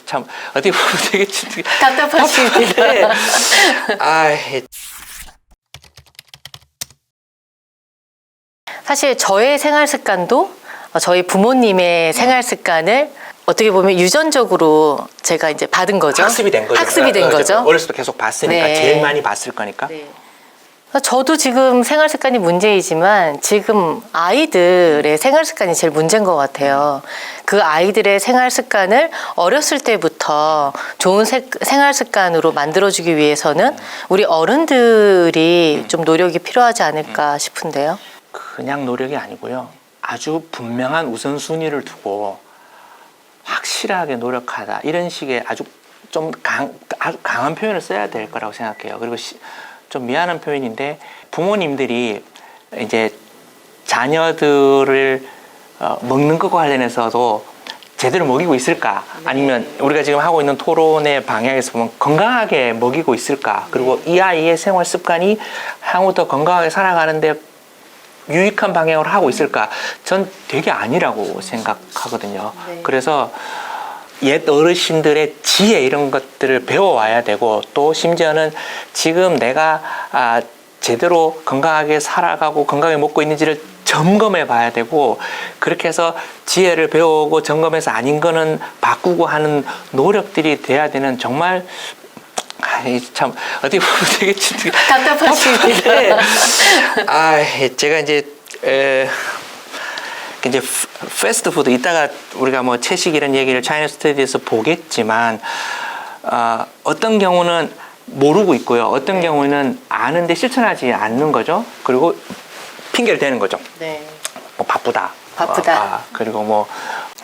참 어떻게 보면 되게 답답하시는데. 사실 저의 생활 습관도 저희 부모님의 생활 습관을 어떻게 보면 유전적으로 제가 이제 받은 거죠. 학습이 된 거죠. 학습이 된 거죠. 어렸을 때 계속 봤으니까 네. 제일 많이 봤을 거니까. 네. 저도 지금 생활 습관이 문제이지만 지금 아이들의 생활 습관이 제일 문제인 것 같아요. 그 아이들의 생활 습관을 어렸을 때부터 좋은 생활 습관으로 만들어주기 위해서는 우리 어른들이 좀 노력이 필요하지 않을까 싶은데요. 그냥 노력이 아니고요. 아주 분명한 우선순위를 두고 확실하게 노력하다. 이런 식의 아주 강한 표현을 써야 될 거라고 생각해요. 그리고 좀 미안한 표현인데 부모님들이 이제 자녀들을 먹는 것과 관련해서도 제대로 먹이고 있을까? 아니면 우리가 지금 하고 있는 토론의 방향에서 보면 건강하게 먹이고 있을까? 그리고 이 아이의 생활 습관이 향후 더 건강하게 살아가는데 유익한 방향으로 하고 있을까? 전 되게 아니라고 생각하거든요. 네. 그래서 옛 어르신들의 지혜 이런 것들을 배워와야 되고 또 심지어는 지금 내가 제대로 건강하게 살아가고 건강하게 먹고 있는지를 점검해 봐야 되고 그렇게 해서 지혜를 배우고 점검해서 아닌 거는 바꾸고 하는 노력들이 돼야 되는 정말 참 어떻게 보면 되게 답답하시는데. 제가 이제 패스트푸드 이따가 우리가 뭐 채식 이런 얘기를 차이나 스터디에서 보겠지만 어떤 경우는 모르고 있고요. 어떤 경우는 아는데 실천하지 않는 거죠. 그리고 핑계를 대는 거죠. 네. 뭐 바쁘다. 그리고 뭐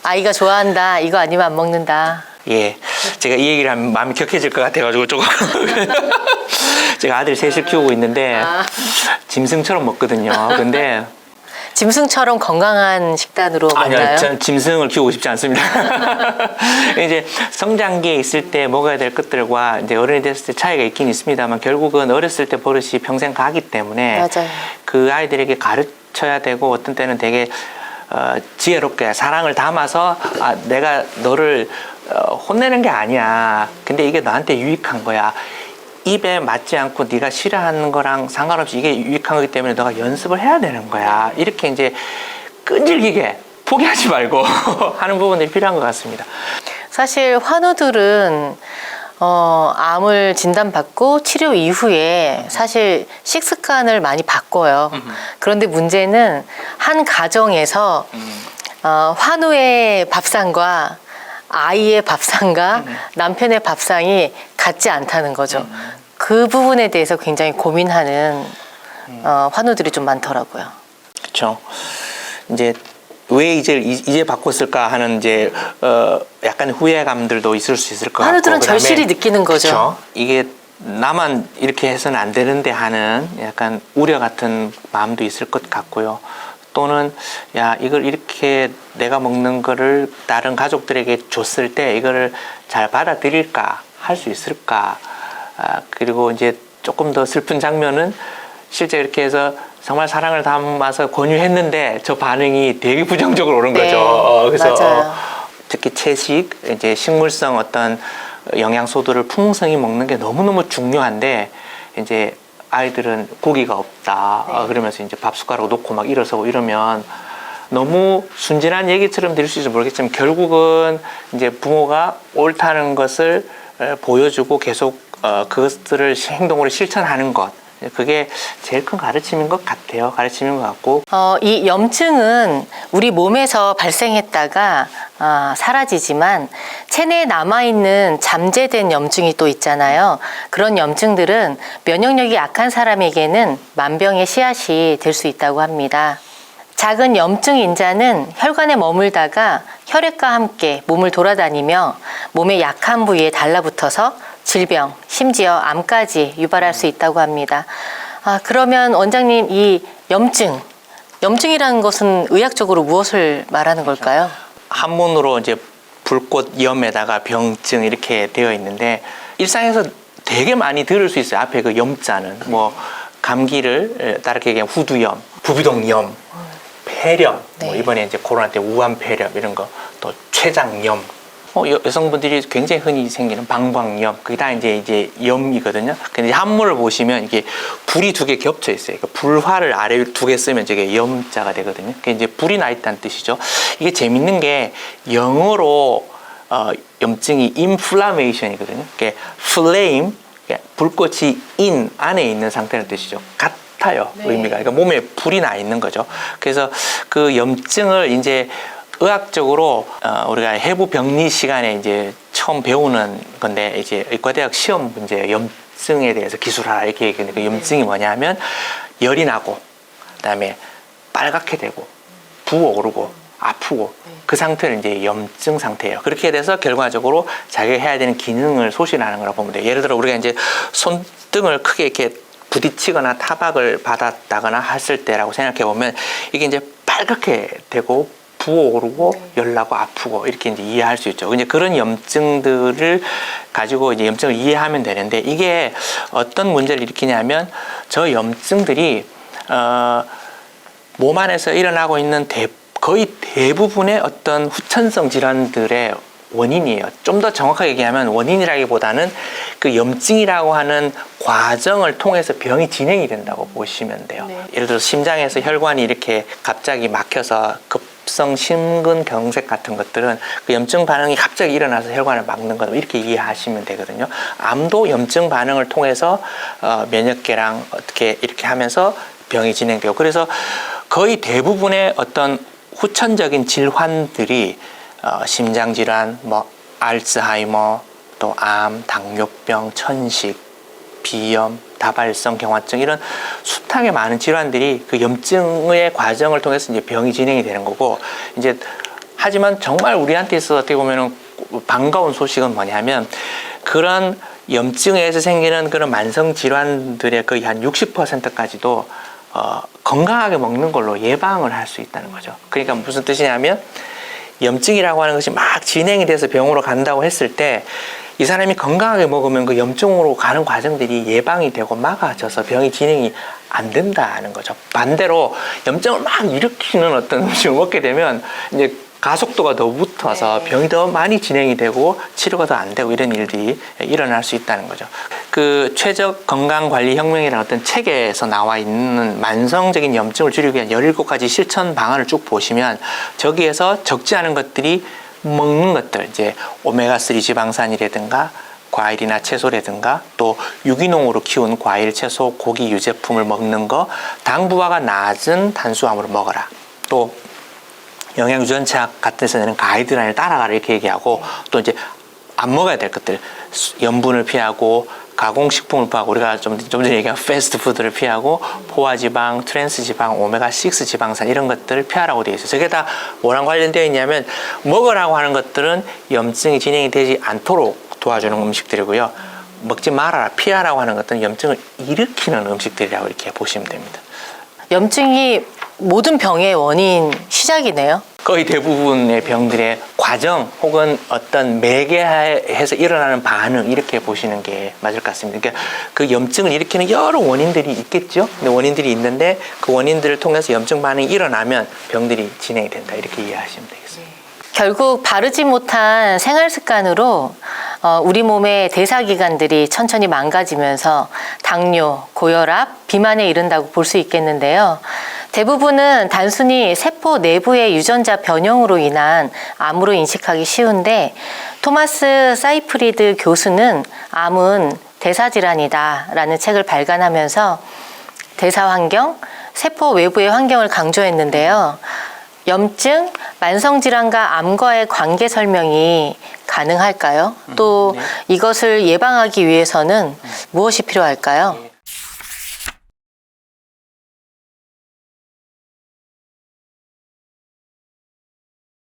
아이가 좋아한다. 이거 아니면 안 먹는다. 예, 제가 이 얘기를 하면 마음이 격해질 것 같아가지고 조금 제가 아들 셋을 키우고 있는데 짐승처럼 먹거든요. 근데 짐승처럼 건강한 식단으로 먹나요? 아니요, 전 짐승을 키우고 싶지 않습니다. 이제 성장기에 있을 때 먹어야 될 것들과 이제 어른이 됐을 때 차이가 있긴 있습니다만 결국은 어렸을 때 버릇이 평생 가기 때문에 맞아요. 그 아이들에게 가르쳐야 되고 어떤 때는 되게 지혜롭게 사랑을 담아서 내가 너를 혼내는 게 아니야. 근데 이게 너한테 유익한 거야. 입에 맞지 않고 네가 싫어하는 거랑 상관없이 이게 유익한 거기 때문에 너가 연습을 해야 되는 거야. 이렇게 이제 끈질기게 포기하지 말고 하는 부분들이 필요한 것 같습니다. 사실 환우들은 암을 진단받고 치료 이후에 사실 식습관을 많이 바꿔요. 그런데 문제는 한 가정에서 환우의 밥상과 아이의 밥상과 남편의 밥상이 같지 않다는 거죠. 그 부분에 대해서 굉장히 고민하는 환우들이 좀 많더라고요. 그렇죠. 이제 왜 이제 바꿨을까 하는 이제 약간 후회감들도 있을 수 있을 것 같고. 환우들은 절실히 느끼는 거죠. 그렇죠. 이게 나만 이렇게 해서는 안 되는데 하는 약간 우려 같은 마음도 있을 것 같고요. 또는 야 이걸 이렇게 내가 먹는 거를 다른 가족들에게 줬을 때 이거를 잘 받아들일까 할 수 있을까 그리고 이제 조금 더 슬픈 장면은 실제 이렇게 해서 정말 사랑을 담아서 권유했는데 저 반응이 되게 부정적으로 오는 네, 거죠. 그래서 맞아요. 특히 채식 이제 식물성 어떤 영양소들을 풍성히 먹는 게 너무너무 중요한데 이제 아이들은 고기가 없다. 네. 그러면서 이제 밥 숟가락 놓고 막 일어서고 이러면 너무 순진한 얘기처럼 들릴 수 있을지 모르겠지만 결국은 이제 부모가 옳다는 것을 보여주고 계속 그것들을 행동으로 실천하는 것. 그게 제일 큰 가르침인 것 같아요. 가르침인 것 같고. 이 염증은 우리 몸에서 발생했다가 사라지지만 체내에 남아있는 잠재된 염증이 또 있잖아요. 그런 염증들은 면역력이 약한 사람에게는 만병의 씨앗이 될 수 있다고 합니다. 작은 염증 인자는 혈관에 머물다가 혈액과 함께 몸을 돌아다니며 몸의 약한 부위에 달라붙어서 질병, 심지어 암까지 유발할 수 있다고 합니다. 그러면 원장님, 이 염증이라는 것은 의학적으로 무엇을 말하는 걸까요? 한문으로 이제 불꽃염에다가 병증 이렇게 되어 있는데 일상에서 되게 많이 들을 수 있어요. 앞에 그 염자는 뭐 감기를 다르게 얘기하면 후두염, 부비동염, 폐렴, 네. 뭐 이번에 이제 코로나 때 우한 폐렴 이런 거, 또 췌장염, 여성분들이 굉장히 흔히 생기는 방광염, 그게 다 이제 염이거든요. 근데 한문을 보시면 이게 불이 두 개 겹쳐 있어요. 그러니까 불화를 아래 두 개 쓰면 저게 염자가 되거든요. 그게 이제 불이 나 있다는 뜻이죠. 이게 재밌는 게 영어로 염증이 inflammation이거든요. 그게 flame, 불꽃이 in 안에 있는 상태라는 뜻이죠. 같아요. 네. 의미가. 그러니까 몸에 불이 나 있는 거죠. 그래서 그 염증을 이제 의학적으로 우리가 해부 병리 시간에 이제 처음 배우는 건데 이제 의과대학 시험 문제 염증에 대해서 기술하라 이렇게 얘기하는데 그 염증이 뭐냐면 열이 나고 그다음에 빨갛게 되고 부어오르고 아프고 그 상태는 이제 염증 상태예요. 그렇게 돼서 결과적으로 자기가 해야 되는 기능을 소실하는 거라고 보면 돼요. 예를 들어 우리가 이제 손등을 크게 이렇게 부딪히거나 타박을 받았다거나 했을 때라고 생각해 보면 이게 이제 빨갛게 되고 부어오르고 열나고 아프고 이렇게 이제 이해할 수 있죠. 이제 그런 염증들을 가지고 이제 염증을 이해하면 되는데 이게 어떤 문제를 일으키냐면 저 염증들이 몸 안에서 일어나고 있는 거의 대부분의 어떤 후천성 질환들의 원인이에요. 좀 더 정확하게 얘기하면 원인이라기보다는 그 염증이라고 하는 과정을 통해서 병이 진행이 된다고 보시면 돼요. 네. 예를 들어서 심장에서 혈관이 이렇게 갑자기 막혀서 급성 심근경색 같은 것들은 그 염증 반응이 갑자기 일어나서 혈관을 막는 것 이렇게 이해하시면 되거든요. 암도 염증 반응을 통해서 면역계랑 어떻게 이렇게 하면서 병이 진행되고 그래서 거의 대부분의 어떤 후천적인 질환들이 심장질환, 뭐 알츠하이머, 또 암, 당뇨병, 천식, 비염, 다발성 경화증 이런 숱하게 많은 질환들이 그 염증의 과정을 통해서 이제 병이 진행이 되는 거고 이제 하지만 정말 우리한테 있어서 어떻게 보면은 반가운 소식은 뭐냐면 그런 염증에 의해서 생기는 그런 만성 질환들의 거의 한 60%까지도 건강하게 먹는 걸로 예방을 할 수 있다는 거죠. 그러니까 무슨 뜻이냐면 염증이라고 하는 것이 막 진행이 돼서 병으로 간다고 했을 때 이 사람이 건강하게 먹으면 그 염증으로 가는 과정들이 예방이 되고 막아져서 병이 진행이 안 된다는 거죠. 반대로 염증을 막 일으키는 어떤 음식을 먹게 되면 이제 가속도가 더 붙어서 병이 더 많이 진행이 되고 치료가 더 안 되고 이런 일들이 일어날 수 있다는 거죠. 그 최적 건강관리혁명이라는 어떤 책에서 나와 있는 만성적인 염증을 줄이기 위한 17가지 실천 방안을 쭉 보시면 저기에서 적지 않은 것들이 먹는 것들, 이제 오메가3 지방산이라든가 과일이나 채소라든가 또 유기농으로 키운 과일, 채소, 고기, 유제품을 먹는 거, 당 부하가 낮은 탄수화물을 먹어라. 또 영양유전체학 같은 데서 내는 가이드라인을 따라가라 이렇게 얘기하고 또 이제 안 먹어야 될 것들 염분을 피하고 가공식품을 피하고 우리가 좀 전에 얘기한 패스트푸드를 피하고 포화지방, 트랜스지방, 오메가6 지방산 이런 것들을 피하라고 되어 있어요. 저게 다 뭐랑 관련되어 있냐면 먹으라고 하는 것들은 염증이 진행이 되지 않도록 도와주는 음식들이고요. 먹지 말아라, 피하라고 하는 것들은 염증을 일으키는 음식들이라고 이렇게 보시면 됩니다. 염증이 모든 병의 원인 시작이네요. 거의 대부분의 병들의 과정 혹은 어떤 매개해서 일어나는 반응 이렇게 보시는 게 맞을 것 같습니다. 그러니까 그 염증을 일으키는 여러 원인들이 있겠죠. 근데 원인들이 있는데 그 원인들을 통해서 염증 반응이 일어나면 병들이 진행이 된다 이렇게 이해하시면 되겠습니다. 결국 바르지 못한 생활 습관으로 우리 몸의 대사기관들이 천천히 망가지면서 당뇨, 고혈압, 비만에 이른다고 볼 수 있겠는데요. 대부분은 단순히 세포 내부의 유전자 변형으로 인한 암으로 인식하기 쉬운데 토마스 사이프리드 교수는 암은 대사질환이다라는 책을 발간하면서 대사환경, 세포 외부의 환경을 강조했는데요. 염증, 만성질환과 암과의 관계 설명이 가능할까요? 또 네. 이것을 예방하기 위해서는 무엇이 필요할까요?